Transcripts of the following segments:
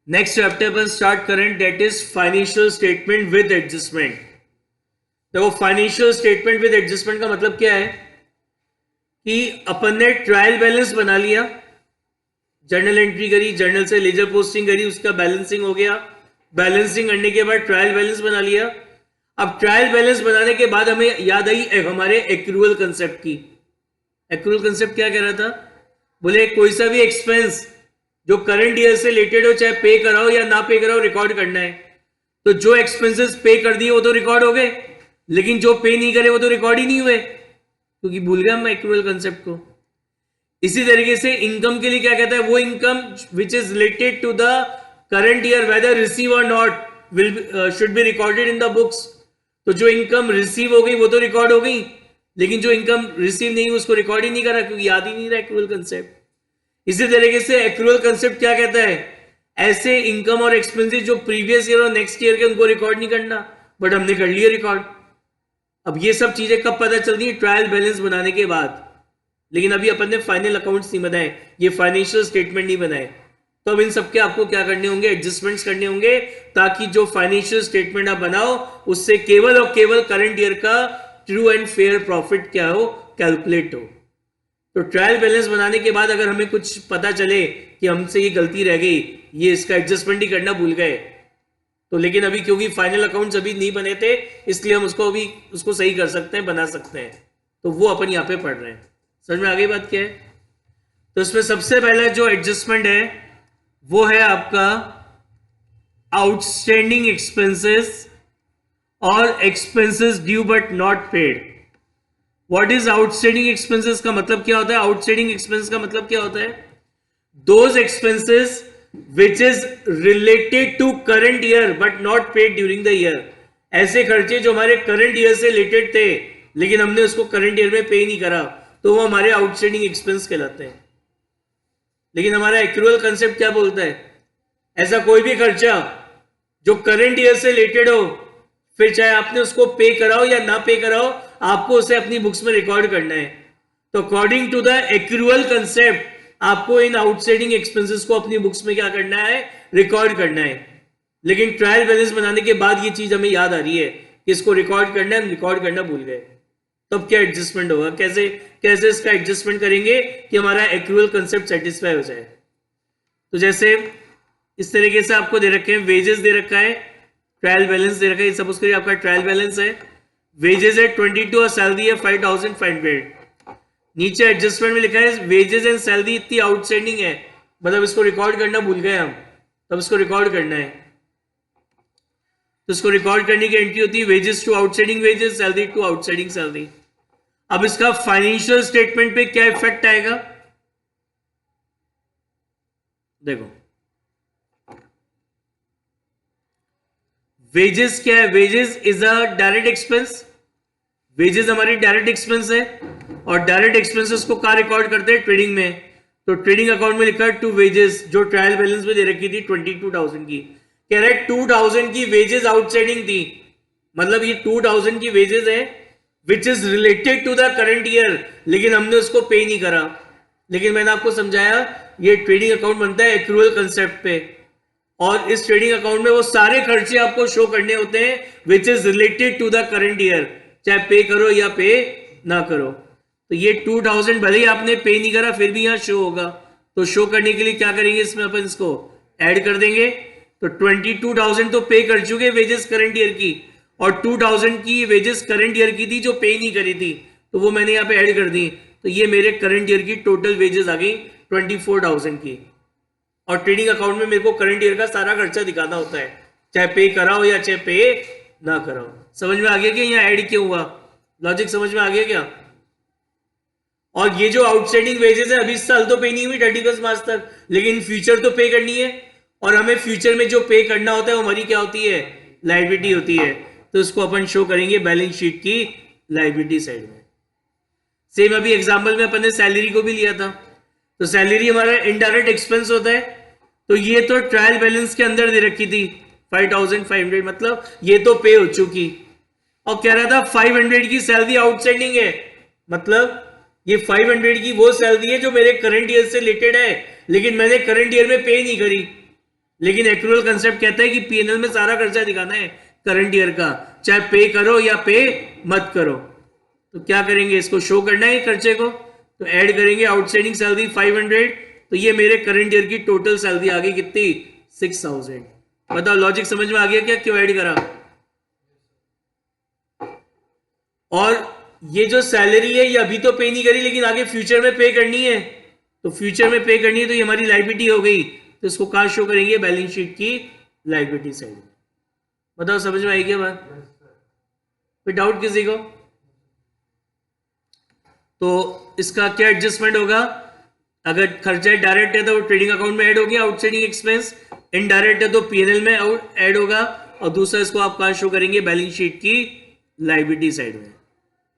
Next chapter पर start करें, that is financial statement with adjustment. देखो फाइनेंशियल स्टेटमेंट विद एडजस्टमेंट का मतलब क्या है कि अपन ने ट्रायल बैलेंस बना लिया, जर्नल एंट्री करी, जर्नल से लेजर पोस्टिंग करी, उसका बैलेंसिंग हो गया, बैलेंसिंग करने के बाद ट्रायल बैलेंस बना लिया। अब ट्रायल बैलेंस बनाने के बाद हमें याद आई हमारे एक्रूअल कंसेप्ट की। एक्रूअल कंसेप्ट क्या कह रहा था? बोले कोई सा भी एक्सपेंस जो करंट ईयर से रिलेटेड हो, चाहे पे कराओ या ना पे कराओ, रिकॉर्ड करना है। तो जो एक्सपेंसेस पे कर दिए वो तो रिकॉर्ड हो गए, लेकिन जो पे नहीं करे वो तो रिकॉर्ड ही नहीं हुए, क्योंकि भूल गए हम एक्रूअल कंसेप्ट को। इसी तरीके से इनकम के लिए क्या कहता है? वो income which is related to the current year whether receive और not will should be recorded in the books. तो जो इनकम रिसीव हो गई वो तो रिकॉर्ड हो गई, लेकिन जो इनकम रिसीव नहीं हुई उसको रिकॉर्ड ही नहीं करा, क्योंकि याद ही नहीं रहा एक्रूअल कंसेप्ट। इसी तरीके से एक्रूअल कंसेप्ट क्या कहता है? ऐसे इनकम और एक्सपेंसेस जो प्रीवियस ईयर और नेक्स्ट ईयर के, उनको रिकॉर्ड नहीं करना, बट हमने कर लिया रिकॉर्ड। अब ये सब चीजें कब पता चलती है? ट्रायल बैलेंस बनाने के बाद। लेकिन अभी अपन ने फाइनल अकाउंट्स नहीं बनाए, ये फाइनेंशियल स्टेटमेंट नहीं बनाए, तो अब इन सबके आपको क्या करने होंगे? एडजस्टमेंट्स करने होंगे, ताकि जो फाइनेंशियल स्टेटमेंट आप बनाओ उससे केवल और केवल करंट ईयर का ट्रू एंड फेयर प्रॉफिट क्या हो, कैलकुलेट हो। तो ट्रायल बैलेंस बनाने के बाद अगर हमें कुछ पता चले कि हमसे ये गलती रह गई, ये इसका एडजस्टमेंट ही करना भूल गए, तो लेकिन अभी क्योंकि फाइनल अकाउंट्स अभी नहीं बने थे, इसलिए हम उसको सही कर सकते हैं, बना सकते हैं। तो वो अपन यहाँ पे पढ़ रहे हैं। समझ में आ गई बात क्या है? तो इसमें सबसे पहला जो एडजस्टमेंट है वो है आपका आउटस्टैंडिंग एक्सपेंसेस और expenses due but not paid. What is outstanding expenses का मतलब क्या होता है? आउटस्टैंडिंग एक्सपेंसेस का मतलब क्या होता है? Those expenses which is related to current year but not paid during the year. ऐसे खर्चे जो हमारे करंट ईयर से रिलेटेड थे, लेकिन हमने उसको करंट ईयर में पे नहीं करा, तो वो हमारे आउटस्टैंडिंग एक्सपेंस कहलाते हैं। लेकिन हमारा एक्रूअल कंसेप्ट क्या बोलता है? ऐसा कोई भी खर्चा जो करंट ईयर से रिलेटेड हो, फिर चाहे आपने उसको पे कराओ या ना पे कराओ, आपको उसे अपनी बुक्स में रिकॉर्ड करना है। तो according to the accrual concept आपको इन आउटस्टैंडिंग एक्सपेंसेस को अपनी बुक्स में क्या करना है? रिकॉर्ड करना है। लेकिन ट्रायल बैलेंस बनाने के बाद ये चीज हमें याद आ रही है कि इसको रिकॉर्ड करना है, हम रिकॉर्ड करना भूल गए। तब क्या एडजस्टमेंट होगा? कैसे कैसे इसका एडजस्टमेंट करेंगे कि हमारा एक्रूअल कंसेप्ट सेटिस्फाई हो जाए? तो जैसे इस तरीके से आपको दे रखे हैं, वेजेस दे रखा है, ट्रायल बैलेंस दे रखा है। सपोज करिए आपका ट्रायल बैलेंस है, वेजेस है 22 और सैलरी है 5500। नीचे एडजस्टमेंट में लिखा है वेजेस एंड सैलरी इतनी आउटस्टैंडिंग है, मतलब इसको रिकॉर्ड करना भूल गए हम, तब इसको रिकॉर्ड करना है। तो इसको रिकॉर्ड करने की एंट्री होती है wages to outstanding wages, salary to outstanding salary. अब इसका फाइनेंशियल स्टेटमेंट पे क्या इफेक्ट आएगा? देखो वेजेस क्या है? Wages is a direct expense. Wages हमारी डायरेक्ट एक्सपेंस है, और डायरेक्ट एक्सपेंसेस को कहां रिकॉर्ड करते हैं? ट्रेडिंग में। तो ट्रेडिंग अकाउंट में लिखा है टू वेजेस, जो ट्रायल बैलेंस में दे रखी थी 22,000 की। कह रहे 2,000 की वेजेस आउटस्टैंडिंग थी, मतलब ये 2,000 की वेजेस है which is related to the current year, लेकिन हमने उसको पे नहीं करा। लेकिन मैंने आपको समझाया ये ट्रेडिंग अकाउंट बनता है एक्रूअल कंसेप्ट पे, और इस ट्रेडिंग अकाउंट में वो सारे खर्चे आपको शो करने होते हैं which is related to the current year, चाहे पे करो या पे ना करो। तो ये 2,000 भले ही आपने पे नहीं करा फिर भी यहां शो होगा। तो शो करने के लिए क्या करेंगे? इसमें अपन इसको ऐड कर देंगे। तो 22,000 तो पे कर चुके वेजेस करंट ईयर की, और 2,000 की वेजेस करंट ईयर की थी जो पे नहीं करी थी, तो वो मैंने यहाँ पे ऐड कर दी। तो ये मेरे करंट ईयर की टोटल वेजेस आ गई 24,000 की। और ट्रेडिंग अकाउंट में मेरे को करंट ईयर का सारा खर्चा दिखाना होता है, चाहे पे कराओ या चाहे पे ना कराओ। समझ में आ गया कि यहाँ ऐड क्यों हुआ? लॉजिक समझ में आ गया क्या? और ये जो आउटस्टैंडिंग वेजेस है, अभी इस साल तो पे नहीं हुई 31 मार्च तक, लेकिन फ्यूचर तो पे करनी है, और हमें फ्यूचर में जो पे करना होता है वो हमारी क्या होती है? लायबिलिटी होती है। तो इसको अपन शो करेंगे बैलेंस शीट की लायबिलिटी साइड में। सेम अभी एग्जाम्पल में अपन ने सैलरी को भी लिया था, तो सैलरी हमारा इनडायरेक्ट एक्सपेंस होता है। तो ये तो ट्रायल बैलेंस के अंदर दे रखी थी 5,500, मतलब ये तो पे हो चुकी, और कह रहा था 500 की सैलरी आउटस्टैंडिंग है, मतलब ये 500 की वो सैलरी है जो मेरे करंट ईयर से रिलेटेड है, लेकिन मैंने करंट ईयर में पे नहीं करी। लेकिन एक्रूअल कंसेप्ट कहता है कि पीएनएल में सारा खर्चा दिखाना है करंट ईयर का, चाहे पे करो या पे मत करो। तो क्या करेंगे, इसको शो करना है खर्चे को, तो ऐड करेंगे आउटस्टैंडिंग सैलरी 500, तो ये मेरे करंट ईयर की टोटल सैलरी आ गई कितनी, 6000। बताओ लॉजिक समझ में आ गया क्या, क्यों ऐड करा। और ये जो सैलरी है ये अभी तो पे नहीं करी, लेकिन आगे फ्यूचर में पे करनी है, तो फ्यूचर में पे करनी है तो ये हमारी लायबिलिटी हो गई, तो इसको कहां शो करेंगे, बैलेंस शीट की लायबिलिटी साइड। बताओ समझ में आई क्या बात, कोई डाउट किसी को। तो इसका क्या एडजस्टमेंट होगा, अगर खर्चा डायरेक्ट है तो ट्रेडिंग अकाउंट में ऐड हो गया आउटस्टैंडिंग एक्सपेंस, इनडायरेक्ट है तो पीएनएल में ऐड होगा, और दूसरा इसको आप कहां शो करेंगे, बैलेंस शीट की लायबिलिटी साइड में।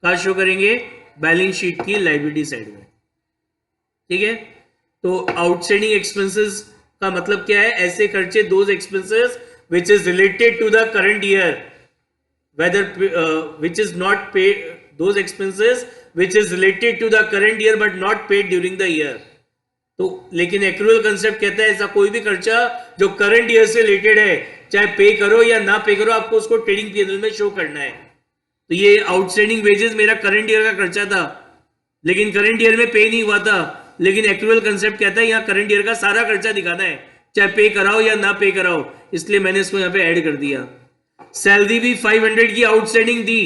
कहां शो करेंगे, बैलेंस शीट की लायबिलिटी साइड में। ठीक है, तो आउटस्टैंडिंग एक्सपेंसेस का मतलब क्या है, ऐसे खर्चे, those expenses which is related to the current year, whether which is not paid, those expenses which is related to the current year but not paid during the year। तो लेकिन accrual concept कहता है ऐसा कोई भी खर्चा जो current year से रिलेटेड है, चाहे पे करो या ना पे करो, आपको उसको ट्रेडिंग पीएनएल में शो करना है। तो ये आउटस्टैंडिंग वेजेस मेरा करंट ईयर का खर्चा था, लेकिन करंट ईयर में पे नहीं हुआ था, लेकिन एक्रूअल कंसेप्ट कहता है यहाँ करंट ईयर का सारा खर्चा दिखाना है, चाहे पे कराओ या ना पे कराओ, इसलिए मैंने इसको यहाँ पे ऐड कर दिया। सैलरी भी 500 की आउटस्टैंडिंग दी,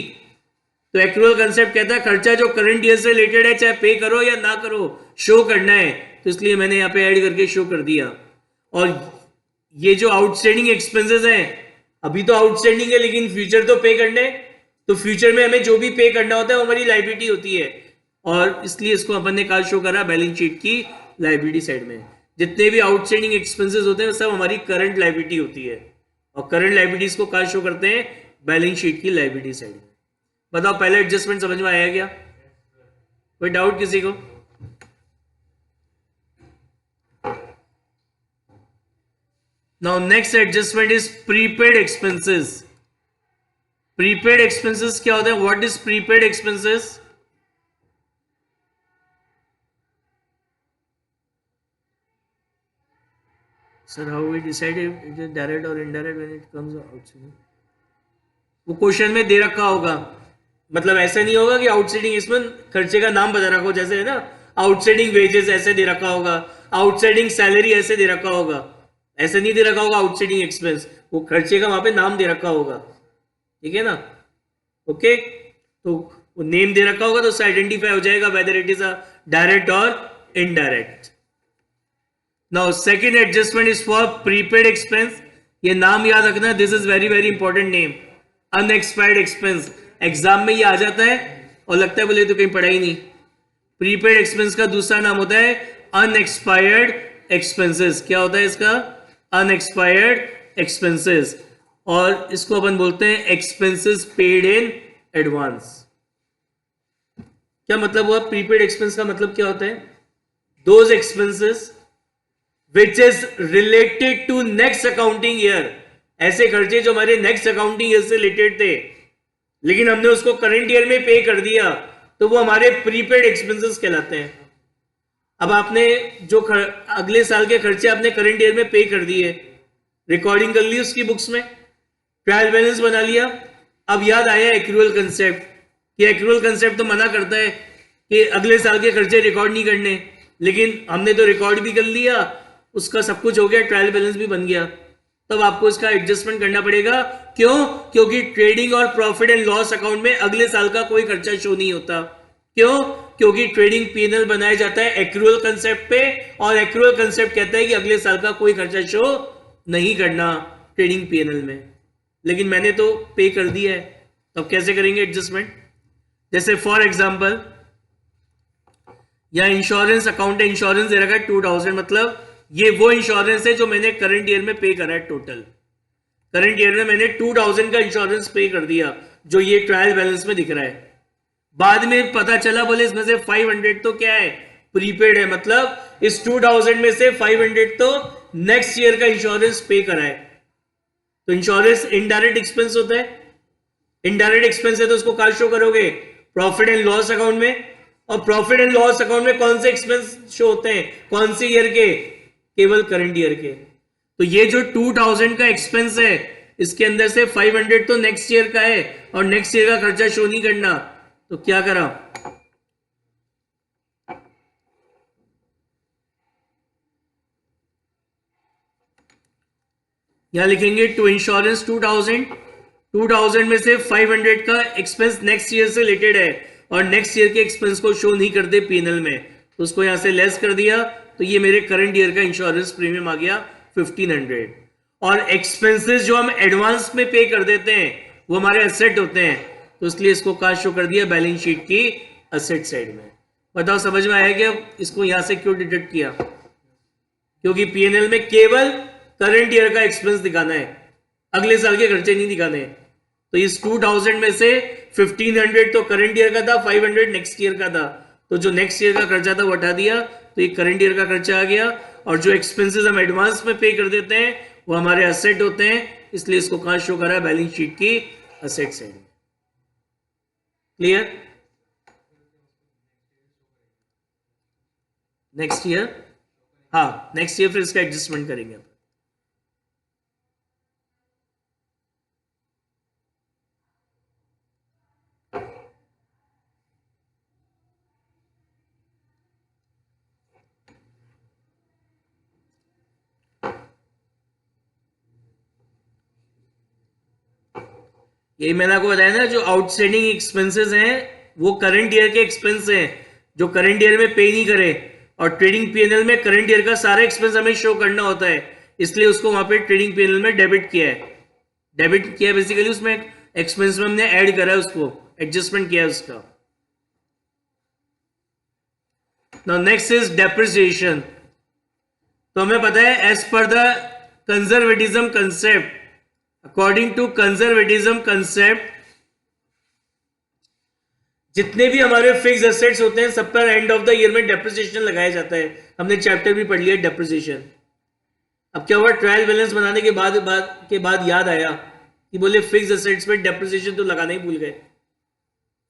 तो एक्रूअल कंसेप्ट कहता है खर्चा जो करंट ईयर से रिलेटेड है, चाहे पे करो या ना करो, शो करना है, तो इसलिए मैंने यहाँ पे ऐड करके शो कर दिया। और ये जो आउटस्टैंडिंग एक्सपेंसेस हैं, अभी तो आउटस्टैंडिंग है लेकिन फ्यूचर तो पे करने, तो फ्यूचर में हमें जो भी पे करना होता है वो हमारी लायबिलिटी होती है, और इसलिए इसको अपन ने कहा शो करा बैलेंस शीट की लायबिलिटी साइड में। जितने भी आउटस्टैंडिंग एक्सपेंसेस होते हैं वो सब हमारी करंट लायबिलिटी होती है, और करंट लायबिलिटीज को कहां शो करते हैं, बैलेंस शीट की लायबिलिटी साइड में। बताओ पहले एडजस्टमेंट समझ में आया क्या, कोई डाउट किसी को। Now next adjustment is prepaid expenses. Prepaid expenses क्या होते हैं, what is prepaid expenses. Sir, how we decide if it is direct or indirect when it comes outside? वो क्वेश्चन में दे रखा होगा, मतलब ऐसा नहीं होगा कि आउटसाइडिंग एक्सपेंस खर्चे का नाम बता रखा हो, जैसे है ना आउटसाइडिंग वेजेस ऐसे दे रखा होगा, आउटसाइडिंग सैलरी ऐसे दे रखा होगा, ऐसे नहीं दे रखा होगा आउटसाइडिंग एक्सपेंस, वो खर्चे का वहां पे नाम दे रखा होगा। ठीक है ना, ओके, तो वो नेम दे रखा होगा तो उससे आइडेंटिफाई हो जाएगा whether it is a direct और indirect. Now second adjustment is for prepaid expense, ये नाम याद रखना, this is very very important name, unexpired expense. Exam में ये आ जाता है और लगता है बोले तो कहीं पढ़ा ही नहीं। प्रीपेड एक्सपेंस का दूसरा नाम होता है अनएक्सपायर्ड एक्सपेंसेस। क्या होता है इसका, अनएक्सपायर्ड एक्सपेंसेस, और इसको अपन बोलते हैं एक्सपेंसेस पेड इन एडवांस। क्या मतलब हुआ, प्रीपेड एक्सपेंस का मतलब क्या होता है, those expenses which is related to next accounting year, ऐसे खर्चे जो हमारे नेक्स्ट अकाउंटिंग ईयर से रिलेटेड थे लेकिन हमने उसको करंट ईयर में पे कर दिया, तो वो हमारे प्रीपेड एक्सपेंसेस कहलाते हैं। अब आपने जो अगले साल के खर्चे आपने करंट ईयर में पे कर दिए, रिकॉर्डिंग कर ली उसकी बुक्स में, ट्रायल बैलेंस बना लिया, अब याद आया एक्रूअल कंसेप्ट, कि एक्रूअल कंसेप्ट तो मना करता है कि अगले साल के खर्चे रिकॉर्ड नहीं करने, लेकिन हमने तो रिकॉर्ड भी कर लिया, उसका सब कुछ हो गया, ट्रायल बैलेंस भी बन गया, तब आपको इसका एडजस्टमेंट करना पड़ेगा। क्यों, क्योंकि ट्रेडिंग और प्रॉफिट एंड लॉस अकाउंट में अगले साल का कोई खर्चा शो नहीं होता। क्यों, क्योंकि ट्रेडिंग पीएनएल बनाया जाता है एक्रूअल कंसेप्ट पे, और एक्रूअल कंसेप्ट कहता है कि अगले साल का कोई खर्चा शो नहीं करना ट्रेडिंग पीएनएल में, लेकिन मैंने तो पे कर दिया है, तब कैसे करेंगे एडजस्टमेंट। जैसे फॉर एग्जाम्पल या इंश्योरेंस अकाउंट है, इंश्योरेंस दे रखा है 2000, मतलब ये वो इंश्योरेंस है जो मैंने करंट ईयर में पे करा है। टोटल करंट ईयर में मैंने 2000 का इंश्योरेंस पे कर दिया, जो ये ट्रायल बैलेंस में दिख रहा है। बाद में पता चला बोले इसमें से 500 तो क्या है, प्रीपेड है, मतलब इस 2000 में से 500 तो नेक्स्ट ईयर का इंश्योरेंस पे करा है। तो इंश्योरेंस इनडायरेक्ट एक्सपेंस होता है, इनडायरेक्ट एक्सपेंस है तो उसको कहां शो करोगे, प्रॉफिट एंड लॉस अकाउंट में। और प्रॉफिट एंड लॉस अकाउंट में कौन से एक्सपेंस शो होते हैं, कौन से ईयर के, केवल करंट ईयर के। तो ये जो 2000 का एक्सपेंस है इसके अंदर से 500 तो नेक्स्ट ईयर का है और नेक्स्ट ईयर का खर्चा शो नहीं करना, तो क्या करा, यहां लिखेंगे टू इंश्योरेंस 2000 में से 500 का एक्सपेंस नेक्स्ट ईयर से रिलेटेड है और नेक्स्ट ईयर के एक्सपेंस को शो नहीं करते पीएनएल में, तो उसको यहां से लेस कर दिया, तो ये मेरे करंट ईयर का इंश्योरेंस प्रीमियम आ गया 1500। और एक्सपेंसेस जो हम एडवांस में पे कर देते हैं वो हमारे एसेट होते हैं, तो इसलिए इसको कहां शो कर दिया, बैलेंस शीट की एसेट साइड में। बताओ समझ में आया कि अब इसको यहां से क्यों डिडक्ट किया, क्योंकि पीएनएल में केवल करंट ईयर का एक्सपेंस दिखाना है, अगले साल के खर्चे नहीं दिखाने हैं। तो इस 2000 में से 1500 तो करंट ईयर का था, 500 नेक्स्ट ईयर का था, तो जो नेक्स्ट ईयर का खर्चा था वो हटा दिया, तो ये करंट ईयर का खर्चा आ गया। और जो एक्सपेंसेस हम एडवांस में पे कर देते हैं वो हमारे एसेट होते हैं, इसलिए इसको कहां शो करा है, बैलेंस शीट की एसेट साइड में। क्लियर? नेक्स्ट ईयर, हाँ नेक्स्ट ईयर फिर इसका एडजस्टमेंट करेंगे। यही मैंने आपको बताया ना, जो आउटस्टैंडिंग एक्सपेंसेस हैं वो करंट ईयर के एक्सपेंस हैं जो करंट ईयर में पे नहीं करे, और ट्रेडिंग पीएनएल में करंट ईयर का सारा एक्सपेंस हमें शो करना होता है, इसलिए उसको वहां पे ट्रेडिंग पीएनएल में डेबिट किया है, बेसिकली उसमें एक्सपेंस में हमने ऐड करा है, उसको एडजस्टमेंट किया है उसका। Now next is depreciation. तो हमें पता है as per the conservatism concept, according to conservatism concept, जितने भी हमारे फिक्स एसेट्स होते हैं सब पर एंड ऑफ द ईयर में डेप्रिसिएशन लगाया जाता है। हमने चैप्टर भी पढ़ लिया डेप्रिसिएशन। अब क्या हुआ, ट्रायल बैलेंस बनाने के बाद याद आया कि बोले फिक्स एसेट्स पे डेप्रिसिएशन तो लगाना ही भूल गए,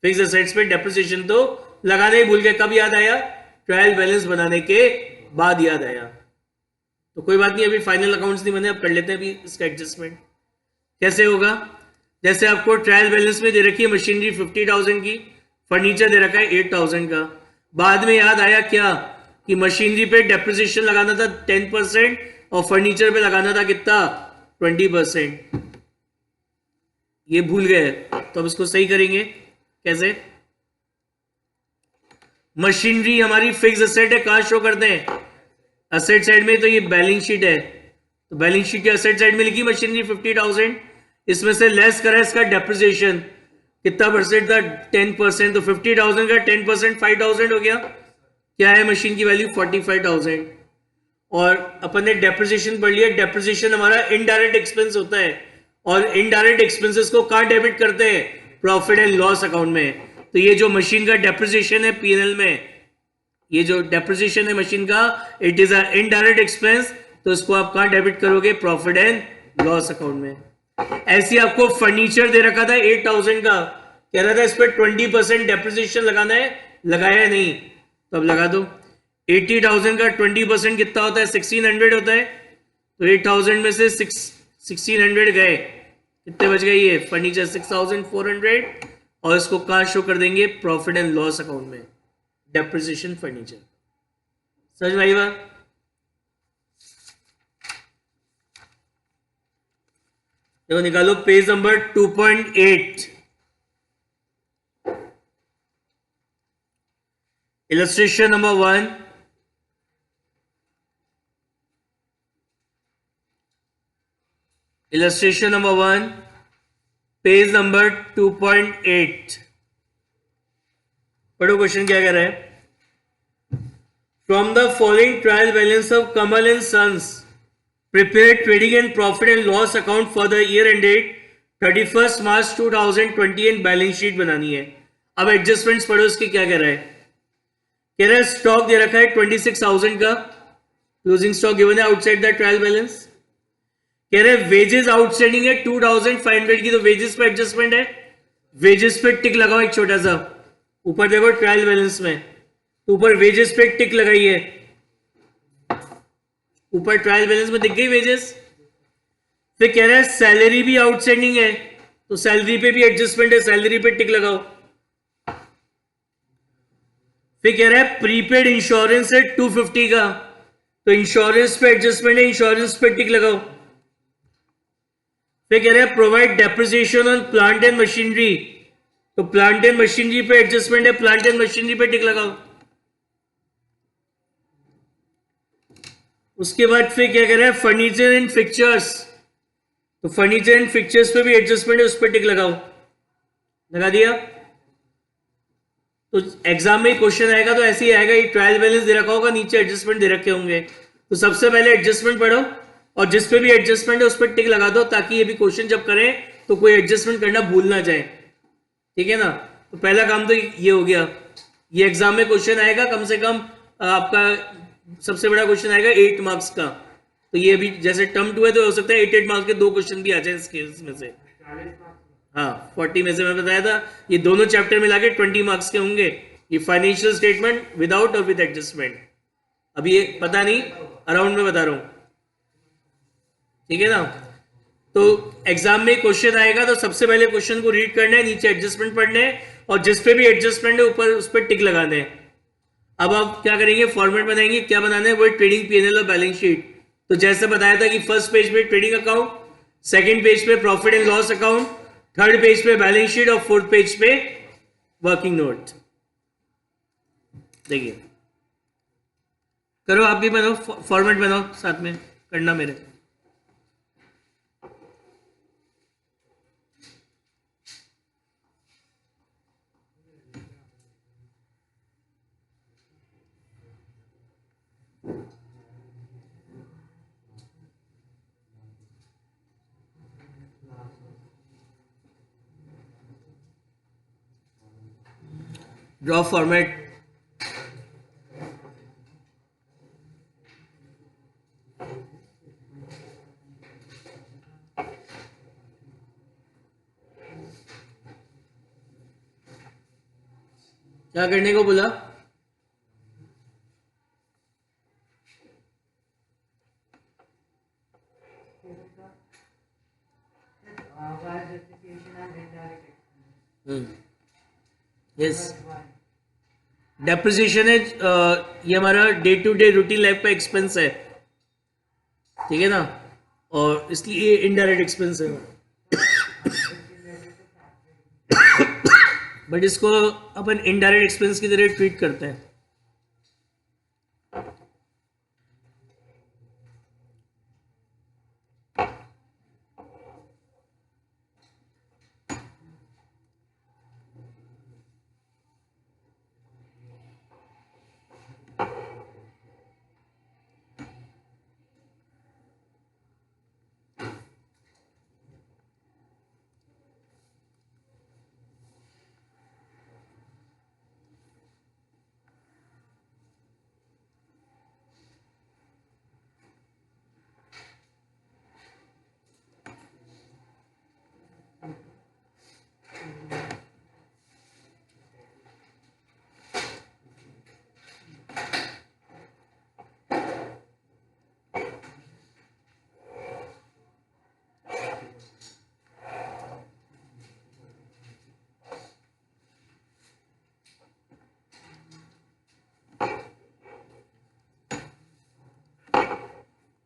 फिक्स एसेट्स पे डेप्रिसिएशन तो लगाना ही भूल गए। कब याद आया, ट्रायल बैलेंस बनाने के बाद याद आया। तो कोई बात नहीं, अभी फाइनल अकाउंट्स नहीं बने, अब कर लेते हैं अभी इसका एडजस्टमेंट। कैसे होगा, जैसे आपको ट्रायल बैलेंस में दे रखी है मशीनरी 50,000 की, फर्नीचर दे रखा है 8,000 का, बाद में याद आया क्या कि मशीनरी पे डेप्रिसिएशन लगाना था 10% और फर्नीचर पे लगाना था कितना, 20%। ये भूल गए, तो अब इसको सही करेंगे। कैसे, मशीनरी हमारी फिक्स एसेट है, कहां शो करते हैं, एसेट साइड में, तो ये बैलेंस शीट है, तो बैलेंस शीट के एसेट साइड में लिखी मशीनरी 50,000, इसमें से लेस करा इसका डेप्रिसिएशन, कितना परसेंट था, 10%, तो 50,000 का 10% 5,000 हो गया, क्या है मशीन की वैल्यू 45,000। और अपन ने डेप्रिसिएशन पढ़ लिया, डेप्रिसिएशन हमारा इनडायरेक्ट एक्सपेंस होता है, और इनडायरेक्ट एक्सपेंसेस को कहां डेबिट करते हैं, प्रॉफिट एंड लॉस अकाउंट में। तो ये जो मशीन का डेप्रिसिएशन है पीएनएल में, ये जो डेप्रिसिएशन है मशीन का, it is a indirect expense, तो इसको आप कहां डेबिट करोगे, प्रॉफिट एंड लॉस अकाउंट में। ऐसे आपको फर्नीचर दे रखा था 8,000 का, कह रहा था इस पर 20% डेप्रिसिएशन लगाना है, लगाया नहीं, तो अब लगा दो। 80,000 का 20% कितना होता है, 1600 होता है, तो 8,000 में से 1600 गए, कितने बच गए, ये फर्नीचर 6,400, और इसको कहां शो कर देंगे, प्रॉफिट एंड लॉस अकाउंट में, डेप्रिसिएशन फर्नीचर। समझ में आई बात? देखो निकालो page number 2.8, illustration number 1, illustration number 1, page number 2.8। पढ़ो क्वेश्चन क्या कह रहा है। From the following trial balance of Kamal and sons prepare trading and profit and loss account for the year ended 31 March 2020 and balance sheet बनानी है। अब adjustments पढ़ो, इसके क्या कह रहा है। कह रहा है स्टॉक दे रखा है 26,000 का, क्लोजिंग स्टॉक गिवन है आउटसाइड द ट्रायल बैलेंस। कह रहे वेजेस आउटस्टैंडिंग है 2,500 की, तो वेजेस पे एडजस्टमेंट है, वेजेस पे टिक लगाओ एक छोटा सा, ऊपर देखो ट्रायल बैलेंस में, तो ऊपर वेजेस पे टिक लगाइए, ऊपर ट्रायल बैलेंस में दिख गई वेजेस, फिर कह रहा है सैलरी भी आउटस्टैंडिंग है, तो सैलरी पे भी एडजस्टमेंट है, सैलरी पे टिक लगाओ। फिर कह रहा है प्रीपेड इंश्योरेंस है 250 का, तो इंश्योरेंस पे एडजस्टमेंट है, इंश्योरेंस पे टिक लगाओ। फिर कह रहा है provide depreciation on plant and machinery, तो प्लांट एंड मशीनरी पे एडजस्टमेंट है, प्लांट एंड मशीनरी पे टिक लगाओ। उसके बाद फिर क्या कह रहा है फर्नीचर एंड फिक्चर्स, तो फर्नीचर एंड फिक्चर्स पे भी एडजस्टमेंट है, उस पर टिक लगाओ। लगा दिया। तो एग्जाम में क्वेश्चन आएगा तो ऐसे ही आएगा, ये ट्रायल बैलेंस दे रखा होगा, नीचे एडजस्टमेंट दे रखे होंगे, तो सबसे पहले एडजस्टमेंट पढ़ो और जिस पे भी एडजस्टमेंट है उस पर टिक लगा दो, ताकि ये भी क्वेश्चन जब करें तो कोई एडजस्टमेंट करना भूल ना जाए। ठीक है ना। तो पहला काम तो ये हो गया। ये एग्जाम में क्वेश्चन आएगा कम से कम आपका सबसे बड़ा क्वेश्चन आएगा 8 मार्क्स का, तो ये भी जैसे टर्म 2 है तो हो सकता है 8 मार्क्स के 2 क्वेश्चन भी आ जाए इसमें से। हाँ 40 में से मैं बताया था, ये दोनों चैप्टर मिला के 20 मार्क्स के होंगे। ये फाइनेंशियल स्टेटमेंट विदाउट और विद एडजस्टमेंट, अभी ये पता नहीं, अराउंड में बता रहा हूं। ठीक है ना। तो एग्जाम में क्वेश्चन आएगा तो सबसे पहले क्वेश्चन को रीड करना है, नीचे एडजस्टमेंट पढ़ने हैं और जिस पे भी एडजस्टमेंट है ऊपर उस पर टिक लगाने हैं। अब आप क्या करेंगे, फॉर्मेट बनाएंगे, क्या बनाना है, वो ट्रेडिंग पीएनएल और बैलेंस शीट। तो जैसे बताया था कि फर्स्ट पेज पे ट्रेडिंग अकाउंट, सेकंड पेज पे profit and loss account, third page पे बैलेंस शीट और फोर्थ पेज पे वर्किंग नोट। देखिए करो, आप भी बनाओ, फॉर्मेट बनाओ, साथ में करना मेरे। Draw format. क्या करने को बोला? यस, डेप्रिसिएशन है, ये हमारा day to day routine life का एक्सपेंस है। ठीक है ना, और इसलिए इनडायरेक्ट एक्सपेंस है, बट इसको अपन इनडायरेक्ट एक्सपेंस की तरह ट्रीट करते हैं।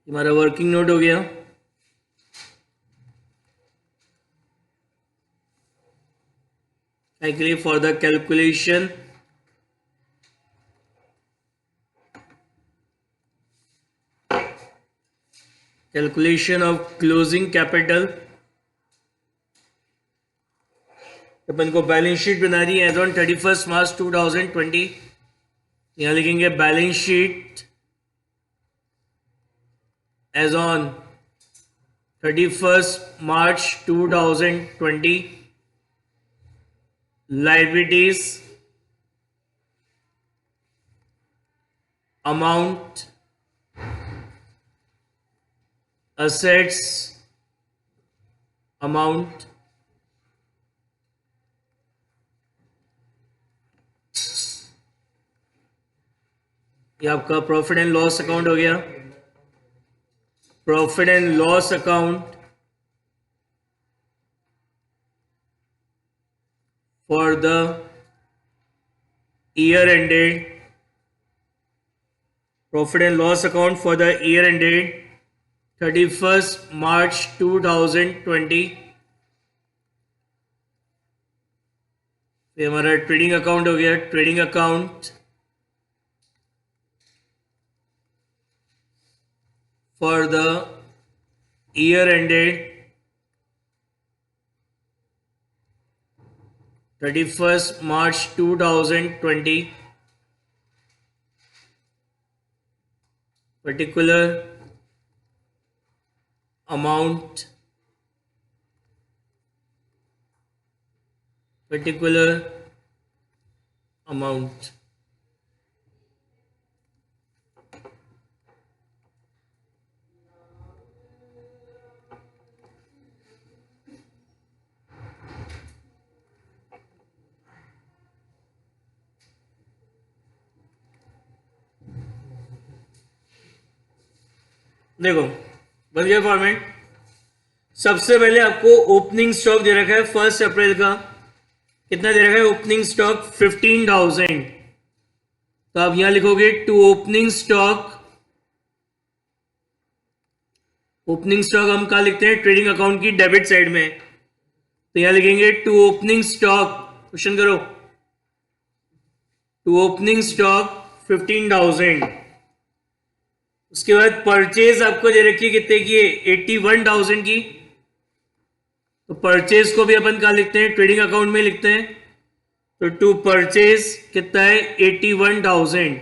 हमारा वर्किंग नोट हो गया। Actually, for the calculation of closing capital, अपन को बैलेंस शीट बना दी एज ऑन 31 मार्च 2020। यहां लिखेंगे balance sheet as on 31 March 2020, liabilities amount, assets amount, ये आपका प्रॉफिट एंड लॉस अकाउंट हो गया। Profit and loss account for the year ended, profit and loss account for the year ended 31st March 2020. ये हमारा trading account हो गया. Trading account for the year ended 31st March 2020. Particular amount, देखो बन गया format. सबसे पहले आपको ओपनिंग स्टॉक दे रखा है 1 अप्रैल का. कितना दे रखा है ओपनिंग स्टॉक? 15,000. तो आप यहां लिखोगे to opening stock. Opening stock हम कहा लिखते हैं? ट्रेडिंग अकाउंट की डेबिट साइड में. तो यहां लिखेंगे टू ओपनिंग स्टॉक. क्वेश्चन करो. To opening stock 15,000. उसके बाद परचेज आपको दे रखी है कितने की? 81,000 की. तो परचेज को भी अपन कहा लिखते हैं? ट्रेडिंग अकाउंट में लिखते हैं. तो टू परचेज कितना है? 81,000.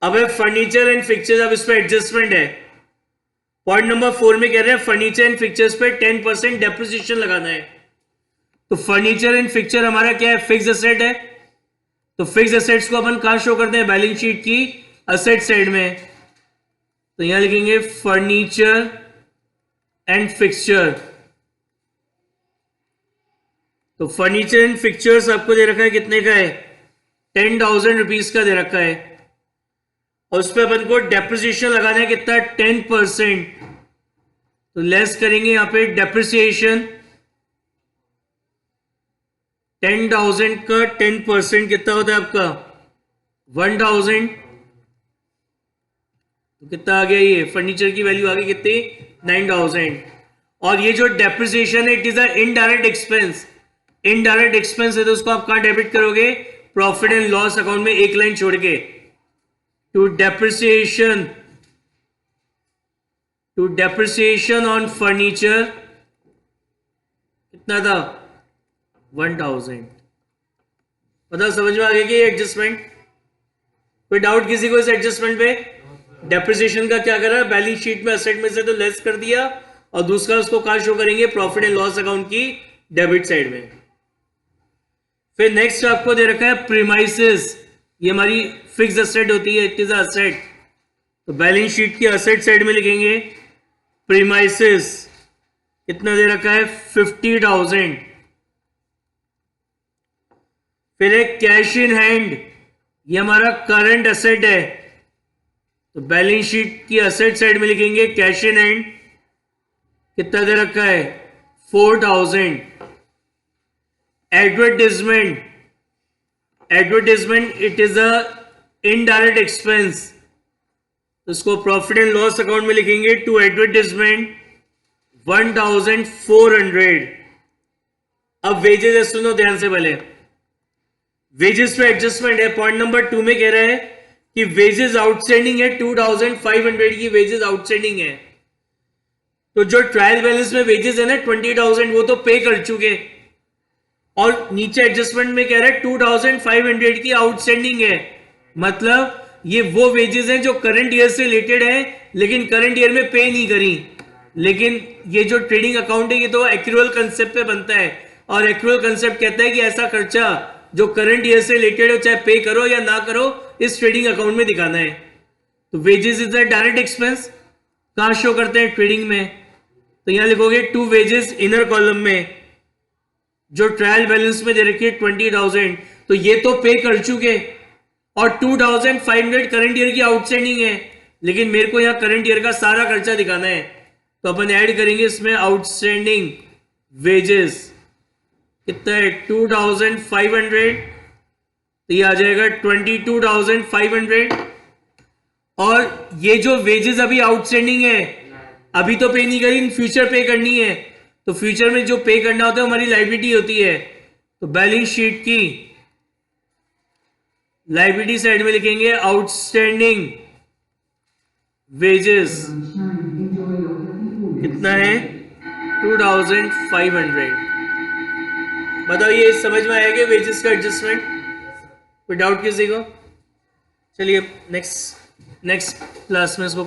अब है फर्नीचर एंड फिक्चर्स. अब इस पर एडजस्टमेंट है. पॉइंट नंबर 4 में कह रहे हैं फर्नीचर एंड फिक्चर्स पे 10% डेप्रिसिएशन लगाना है. तो फर्नीचर एंड फिक्चर हमारा क्या है? फिक्स एसेट है. तो फिक्स एसेट्स को अपन कहां शो करते हैं? बैलेंस शीट की असेट साइड में. तो यहां लिखेंगे फर्नीचर एंड फिक्सचर. तो फर्नीचर एंड फिक्चर्स आपको दे रखा है कितने का है? 10,000 रुपीज का दे रखा है. और उस पर अपन को डेप्रिसिएशन लगाना है कितना? 10%. तो लेस करेंगे यहां पे डेप्रिसिएशन. 10,000 का 10% कितना होता है आपका? 1,000. तो कितना आ गया? ये फर्नीचर की वैल्यू आ गई कितनी? 9,000. और ये जो डेप्रिसिएशन है it is a indirect expense. Indirect expense है तो उसको आप कहां डेबिट करोगे? प्रॉफिट एंड लॉस अकाउंट में एक लाइन छोड़ के. टू डेप्रिसिएशन ऑन फर्नीचर कितना था? 1,000. पता समझ में आ गया कि ये एडजस्टमेंट? कोई डाउट किसी को इस एडजस्टमेंट पे? डेप्रिसिएशन का क्या करा? बैलेंस शीट में असेट में से तो लेस कर दिया और दूसरा उसको कहां शो करेंगे? प्रॉफिट एंड लॉस अकाउंट की डेबिट साइड में. फिर नेक्स्ट आपको दे रखा है प्रीमाइसेस. ये हमारी फिक्स असेट होती है. It is asset. तो बैलेंस शीट की असेट साइड में लिखेंगे प्रीमाइसेस. कितना दे रखा है? 50,000. फिर एक कैश इन हैंड. ये हमारा करंट असेट है. तो बैलेंस शीट की असेट साइड में लिखेंगे कैश इन हैंड. कितना दे रखा है? 4,000. Advertisement. Advertisement it is a indirect expense. उसको प्रॉफिट एंड लॉस अकाउंट में लिखेंगे टू एडवर्टाइजमेंट 1,400. अब वेजेस है, सुनो ध्यान से पहले. वेजेस पे एडजस्टमेंट है. पॉइंट नंबर 2 में कह रहा है कि वेजेस आउटस्टैंडिंग है 2,500 की वेजेस आउटस्टैंडिंग है. तो जो ट्रायल बैलेंस में वेजेस है ना 20,000 वो तो पे कर चुके. और नीचे एडजस्टमेंट में कह रहा है 2,500 की आउटस्टैंडिंग है. मतलब ये वो वेजेस हैं जो करंट ईयर से रिलेटेड है लेकिन करंट ईयर में पे नहीं करी. लेकिन ये जो ट्रेडिंग अकाउंट है ये तो एक्रूअल कंसेप्ट पे बनता है. और एक्रूअल कंसेप्ट कहता है कि ऐसा खर्चा जो करंट ईयर से रिलेटेड हो चाहे पे करो या ना करो इस ट्रेडिंग अकाउंट में दिखाना है. तो wages is a direct expense. कहां शो करते हैं? ट्रेडिंग में. तो यहां लिखोगे टू वेजेस इनर कॉलम में. जो ट्रायल बैलेंस में दे रखी है 20,000 तो ये तो पे कर चुके और 2,500 करंट ईयर की आउटस्टैंडिंग है. लेकिन मेरे को यहां करंट ईयर का सारा खर्चा दिखाना है तो अपन ऐड करेंगे इसमें आउटस्टैंडिंग वेजेस. कितना है 2500, तो ये आ जाएगा 22,500। और ये जो वेजेस अभी आउटस्टैंडिंग है, अभी तो पे नहीं करी, इन फ्यूचर पे करनी है, तो फ्यूचर में जो पे करना होता है हमारी लाइबिलिटी होती है। तो बैलेंस शीट की लाइबिलिटी साइड में लिखेंगे आउटस्टैंडिंग वेजेस कितना है 2500। बताओ ये समझ में आएगा वेजेस का एडजस्टमेंट? कोई डाउट किसी को? चलिए नेक्स्ट क्लास में इसको